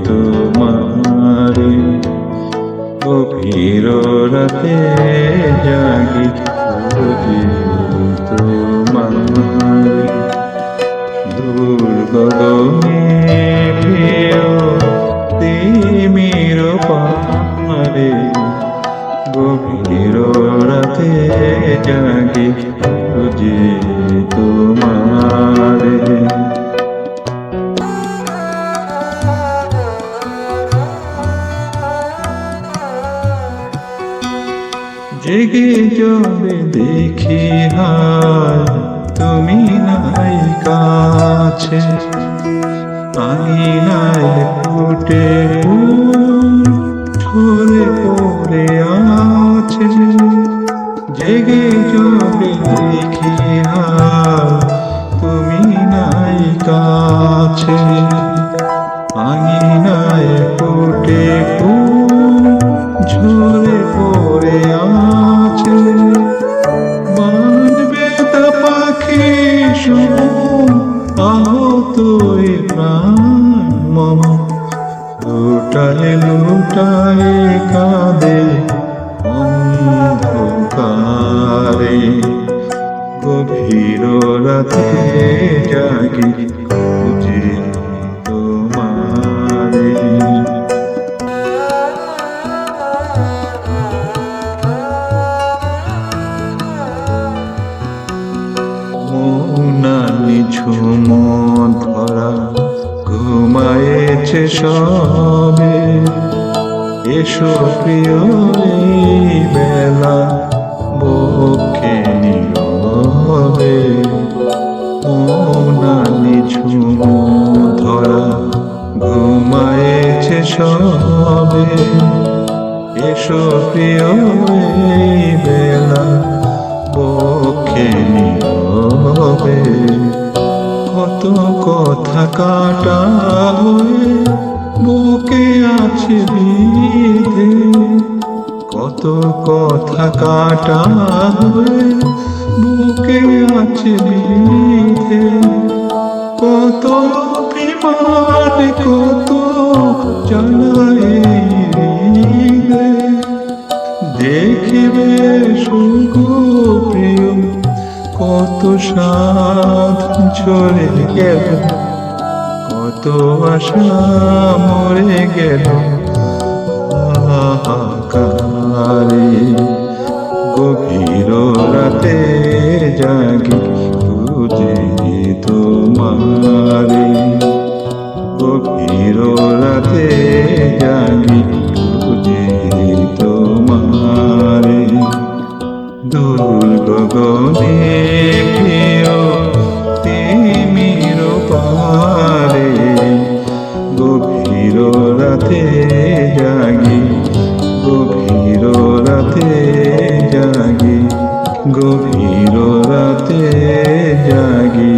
তোমারে, গভীর রাতে জাগি খুঁজি তোমারে। দূর গগনে প্রিয় তিমির পারে, গভীর রাতে জাগি খুঁজি তোমারে। জেগে যাবে দেখি হায় তুমি নাই কাছে, আঙিনায় ফুটে ঝরে পড়ে আছে। জেগে যাবে দেখি হায় তুমি নাই কাছে, আঙিনায় ফুটে ঝরে পড়ে আছে। বাঁধবে তা পাখি আহত এ প্রাণ মম, লুটায় লুটায় কাঁদে অন্ধকারে। গভীর রাতে জাগি খুঁজি তোমারে। মৌনানি ঝুম ধরা ঘুমায়েছে সবে, এসো প্রিয় এই বেলা বক্ষে নীরবে। মৌনানি ঝুম ধরা ঘুমায়েছে সবে, এসো প্রিয় এই বেলা বক্ষে নীরবে। কত কথা কাটা হয়ে বুকে আছে বিধে, কত কথা কাটা হয়ে বুকে আছে বিধে। কত অভিমান কত জানায় হৃদে, দেখিবে সুখ প্রিয় কত সাধ ঝরে গেল, কত আশা মরে গেল হাহাকারে। গভীর রাতে জাগি খুঁজি তোমারে, গভীর রাতে জাগি খুঁজি তোমারে। দূর গগনে প্রিয় তিমির পারে, গভীর রাতে জাগি, গভীর রাতে জাগি, গভীর রাতে জাগি।